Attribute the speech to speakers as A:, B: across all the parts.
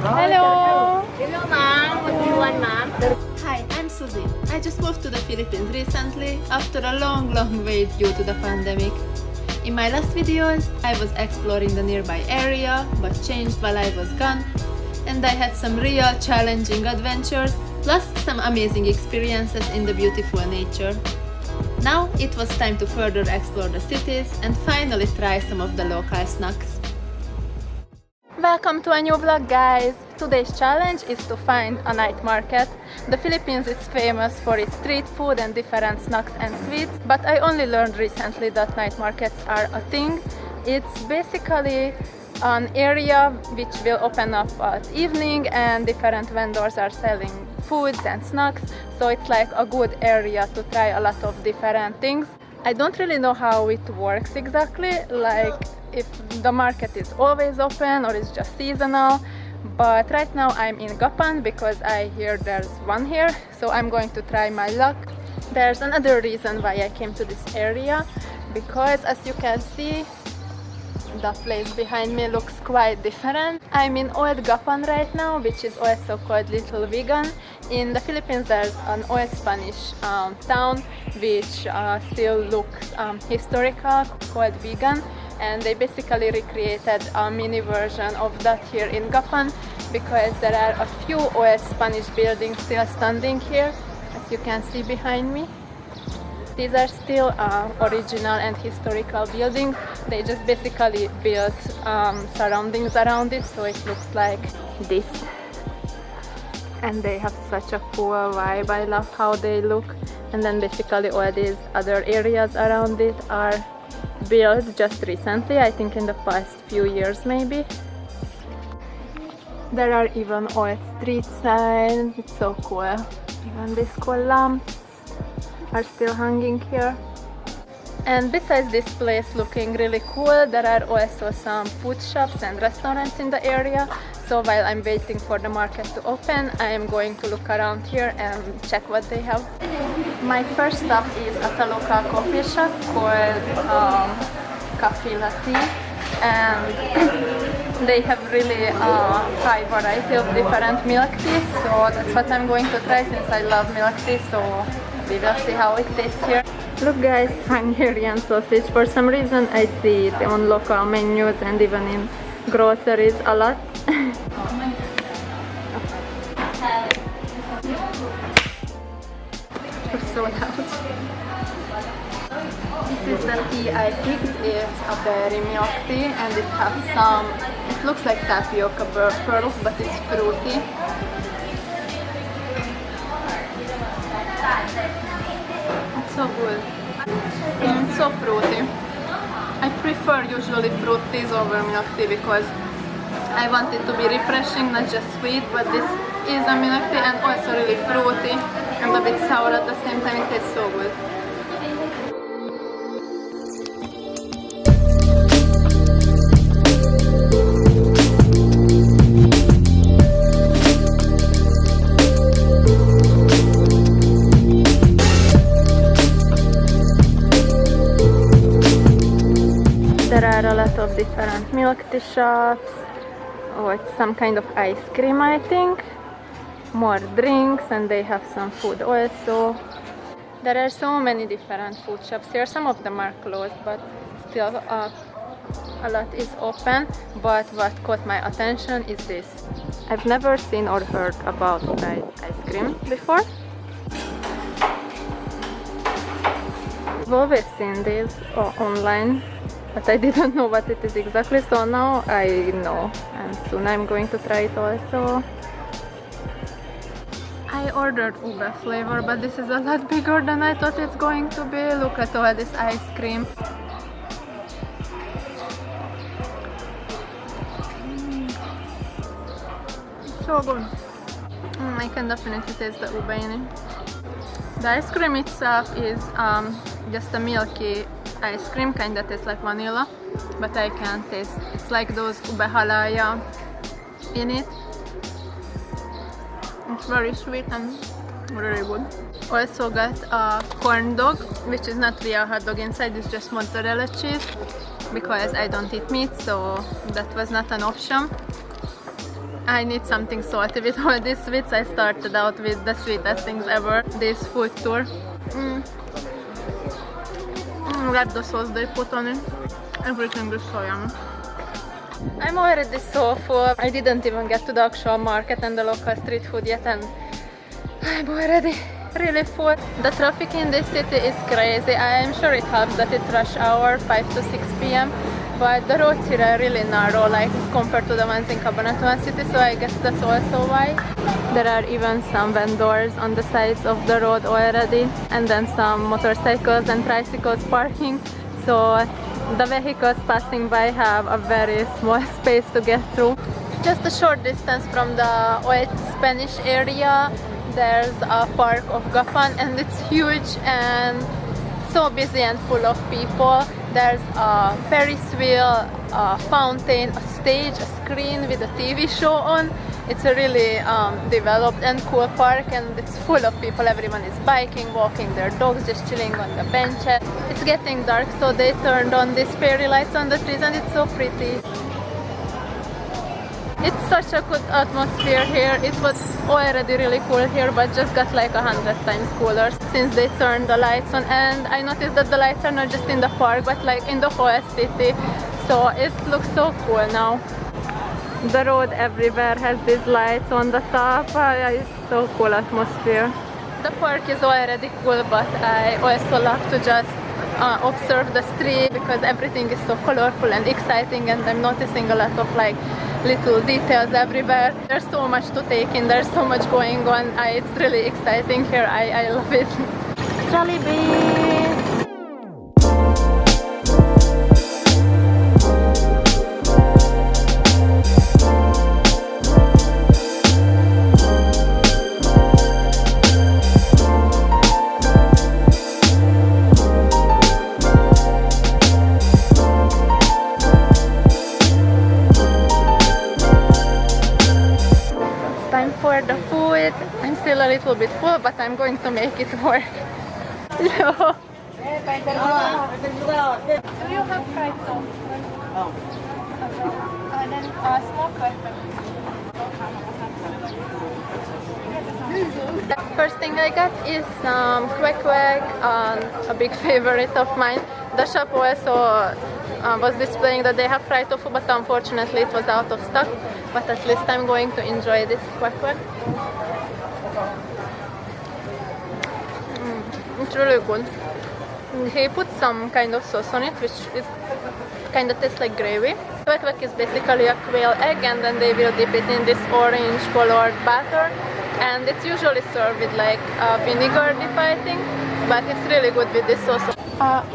A: Hello!
B: Hello, ma'am. What do you want, ma'am?
A: Hi, I'm Susie. I just moved to the Philippines recently after a long wait due to the pandemic. In my last videos, I was exploring the nearby area, but changed while I was gone, and I had some real challenging adventures, plus some amazing experiences in the beautiful nature. Now it was time to further explore the cities and finally try some of the local snacks. Welcome to a new vlog, guys! Today's challenge is to find a night market. The Philippines is famous for its street food and different snacks and sweets, but I only learned recently that night markets are a thing. It's basically an area which will open up at evening and different vendors are selling foods and snacks, so it's like a good area to try a lot of different things. I don't really know how it works exactly, like if the market is always open or it's just seasonal, but right now I'm in Gapan because I hear there's one here, so I'm going to try my luck. There's another reason why I came to this area, because as you can see, the place behind me looks quite different. I'm in old Gapan right now, which is also called Little Vigan. In the Philippines there's an old Spanish town which still looks historical, called Vigan, and they basically recreated a mini version of that here in Gapan because there are a few old Spanish buildings still standing here, as you can see behind me. These are still original and historical buildings. They just basically built surroundings around it, so it looks like this. And they have such a cool vibe. I love how they look. And then basically all these other areas around it are built just recently, I think in the past few years maybe. There are even old street signs. It's so cool. Even these cool lamps are still hanging here. And besides this place looking really cool, there are also some food shops and restaurants in the area. So while I'm waiting for the market to open, I am going to look around here and check what they have. My first stop is at a local coffee shop called Cafe Latte, and they have really high variety of different milk teas, so that's what I'm going to try since I love milk tea, so we will see how it tastes here. Look guys, Hungarian sausage. For some reason I see it on local menus and even in groceries a lot. It's so loud. This is the tea I picked. It's a berry milk tea and it has some, it looks like tapioca pearls, but it's fruity. It's so good. It's so fruity. I prefer usually fruit teas over milk tea because I want it to be refreshing, not just sweet, but this is a milk tea and also really fruity and a bit sour at the same time. It tastes so good. There are a lot of different milk tea shops, or some kind of ice cream I think, more drinks, and they have some food also. There are so many different food shops here. Some of them are closed, but still a lot is open. But what caught my attention is this. I've never seen or heard about ice cream before. I've always seen this online, but I didn't know what it is exactly, so now I know, and soon I'm going to try it also. I ordered ube flavor, but this is a lot bigger than I thought it's going to be. Look at all this ice cream. It's so good. I can definitely taste the ube in it. The ice cream itself is just a milky ice cream, kind of tastes like vanilla, but I can taste, it's like those ube halaya in it. It's very sweet and really good. Also got a corn dog, which is not real hot dog inside, it's just mozzarella cheese, because I don't eat meat, so that was not an option. I need something salty with all these sweets. I started out with the sweetest things ever, this food tour. Like the sauce they put on it. Everything is so yummy. I'm already so full. I didn't even get to the actual market and the local street food yet, and I'm already really full. The traffic in this city is crazy. I'm sure it helps that it's rush hour, 5 to 6 p.m. But the roads here are really narrow, like compared to the ones in Cabanatuan city, so I guess that's also why. There are even some vendors on the sides of the road already, and then some motorcycles and tricycles parking. So the vehicles passing by have a very small space to get through. Just a short distance from the old Spanish area, there's a park of Gapan, and it's huge and so busy and full of people. There's a Ferris wheel, a fountain, a stage, a screen with a TV show on. It's a really developed and cool park, and it's full of people. Everyone is biking, walking their dogs, just chilling on the benches. It's getting dark, so they turned on these fairy lights on the trees, and it's so pretty. It's such a good atmosphere here. It was already really cool here, but just got like 100 times cooler since they turned the lights on. And I noticed that the lights are not just in the park, but like in the whole city. So it looks so cool now. The road everywhere has these lights on the top. It's so cool atmosphere. The park is already cool, but I also love to just observe the street because everything is so colorful and exciting, and I'm noticing a lot of like little details everywhere. There's so much to take in, there's so much going on. It's really exciting here. I love it. Jollibee! For the food, I'm still a little bit full, but I'm going to make it work. Hello. Do you have fried tofu? No. Then small pepper. First thing I got is some kwek, a big favorite of mine. The shop also was displaying that they have fried tofu, but unfortunately it was out of stock. But at least I'm going to enjoy this kwek. It's really good. He put some kind of sauce on it, which is kind of tastes like gravy. Kwek is basically a quail egg, and then they will dip it in this orange colored batter. And it's usually served with like vinegar dip, I think. But it's really good with this sauce.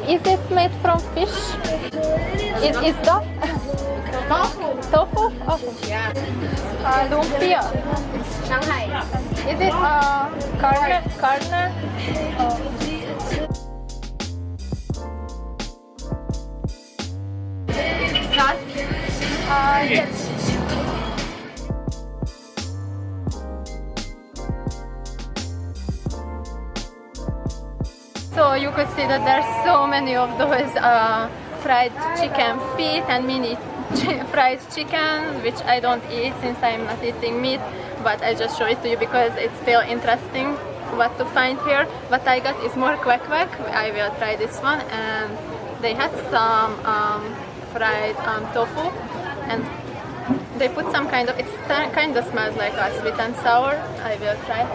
A: Is it made from fish? Is that? Tofu? Okay.
B: Yeah.
A: Lumpia.
B: Shanghai.
A: Is it carne?
B: Sauce?
A: Yes. So you could see that there's so many of those fried chicken feet and mini fried chicken, which I don't eat since I'm not eating meat, but I just show it to you because it's still interesting what to find here. What I got is more kwek. I will try this one, and they had some fried tofu, and they put some kind of, it kind of smells like a sweet and sour. I will try.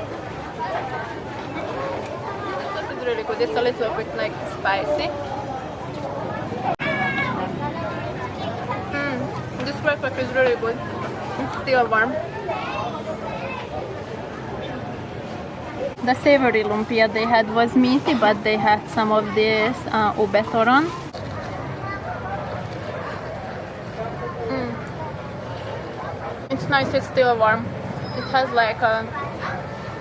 A: It's really good. It's a little bit like spicy. This kwek is really good. It's still warm. The savory lumpia they had was meaty, but they had some of this ube toron. It's nice, it's still warm. It has like a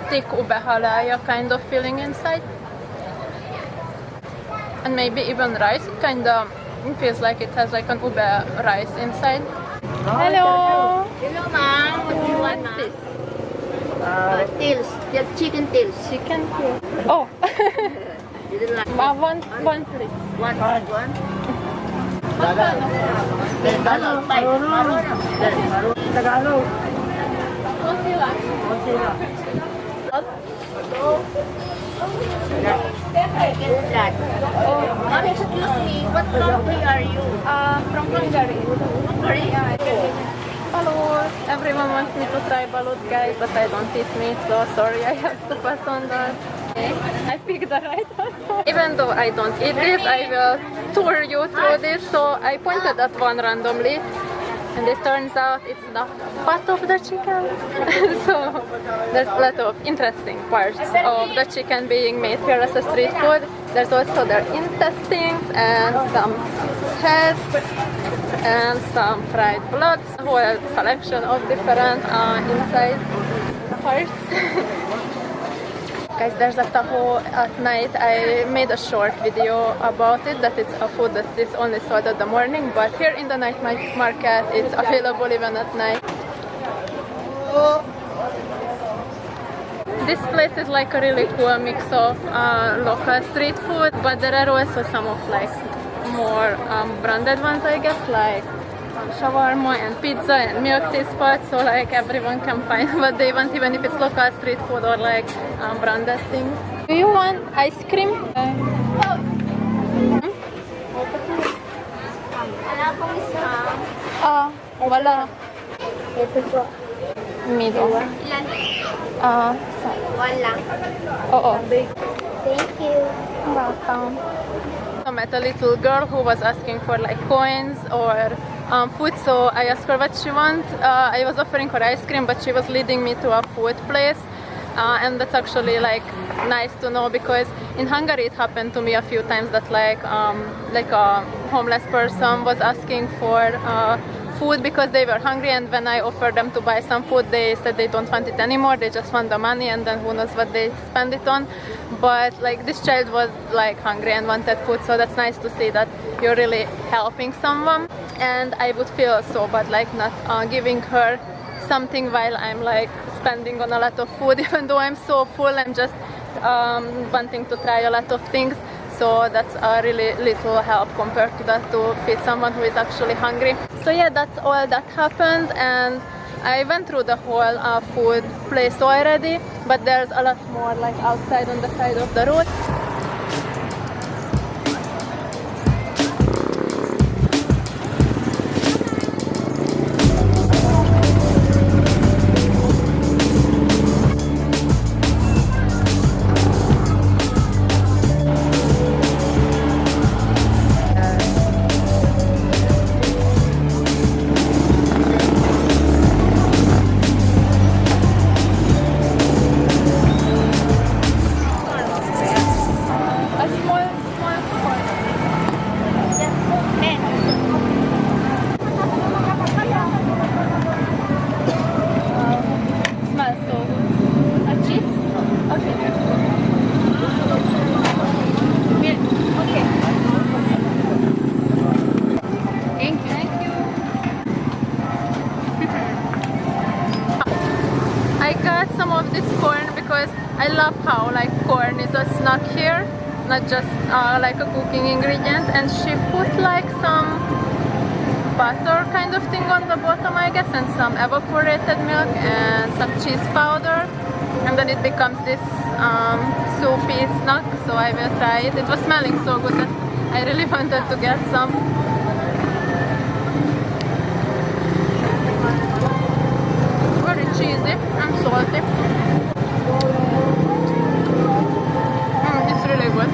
A: thick ube halaya kind of filling inside. And maybe even rice. It feels like it has like an ube rice inside. Hello!
B: Hello, ma'am. What do you want, ma'am? Tails. Just chicken tails.
A: Chicken tails. Oh!
B: You didn't like
A: one please.
B: one.
A: Magkano?
B: Tagalog. Blood. Mommy, excuse me, what country are you?
A: From Hungary.
B: Hungary.
A: Balut. Everyone wants me to try balut, guys, but I don't eat meat, so sorry, I have to pass on that. Okay. I picked the right one. Even though I don't eat this, I will tour you through this. So I pointed at one randomly, and it turns out it's the butt of the chicken. So there's a lot of interesting parts of the chicken being made here as a street food. There's also their intestines and some heads and some fried bloods, a whole selection of different inside parts. Guys, there's a taho at night. I made a short video about it, that it's a food that is only sold at the morning, but here in the night market it's available even at night. This place is like a really cool mix of local street food, but there are also some of like more branded ones, I guess, like shawarma and pizza and milk tea spots, so like everyone can find what they want, even if it's local street food or like branded things. Do you want ice cream? Wala.
B: Ito po.
A: Middle.
B: Ilan?
A: One
B: lang.
A: Oo.
B: Thank you.
A: Welcome. I met a little girl who was asking for like coins or food, so I asked her what she wants. I was offering her ice cream, but she was leading me to a food place, and that's actually like nice to know, because in Hungary it happened to me a few times that like a homeless person was asking for food because they were hungry, and when I offered them to buy some food, they said they don't want it anymore, they just want the money, and then who knows what they spend it on. But like this child was like hungry and wanted food, so that's nice to see that you're really helping someone. And I would feel so bad like not giving her something while I'm like spending on a lot of food, even though I'm so full. I'm just wanting to try a lot of things. So that's a really little help compared to that, to feed someone who is actually hungry. So yeah, that's all that happened, and I went through the whole food place already, but there's a lot more like outside on the side of the road. I love how like corn is a snack here, not just like a cooking ingredient, and she put like some butter kind of thing on the bottom, I guess, and some evaporated milk and some cheese powder, and then it becomes this soupy snack. So I will try it. It was smelling so good that I really wanted to get some. Very cheesy and salty. It's really good.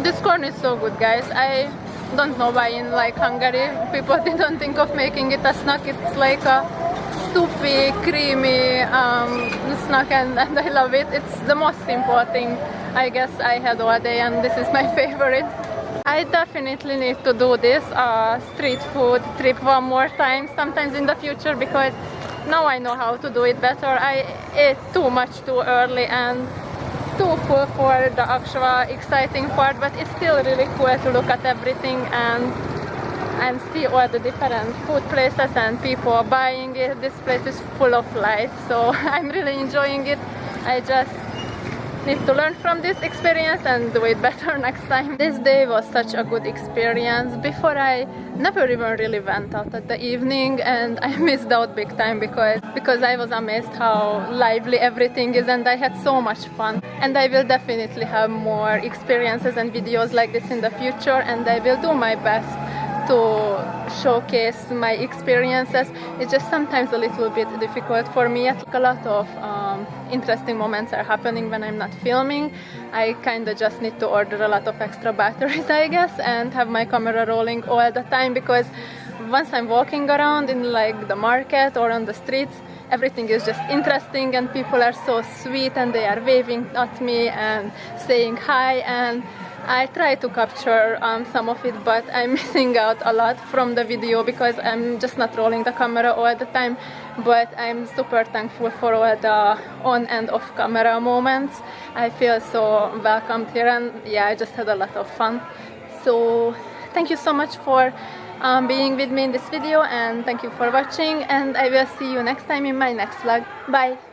A: This corn is so good, guys. I don't know why in like Hungary people didn't think of making it a snack. It's like a soupy, creamy snack, and I love it. It's the most simple thing I guess I had all day, and this is my favorite. I definitely need to do this street food trip one more time sometimes in the future, because now I know how to do it better. I ate too much too early and too full for the actual exciting part, but it's still really cool to look at everything and see all the different food places and people buying it. This place is full of life, so I'm really enjoying it. I just need to learn from this experience and do it better next time. This day was such a good experience. Before, I never even really went out at the evening, and I missed out big time because I was amazed how lively everything is, and I had so much fun. And I will definitely have more experiences and videos like this in the future, and I will do my best to showcase my experiences. It's just sometimes a little bit difficult for me. A lot of interesting moments are happening when I'm not filming. I kinda just need to order a lot of extra batteries, I guess, and have my camera rolling all the time, because once I'm walking around in like the market or on the streets, everything is just interesting and people are so sweet and they are waving at me and saying hi, and I try to capture some of it, but I'm missing out a lot from the video because I'm just not rolling the camera all the time. But I'm super thankful for all the on and off camera moments. I feel so welcomed here, and yeah, I just had a lot of fun. So thank you so much for being with me in this video, and thank you for watching, and I will see you next time in my next vlog. Bye!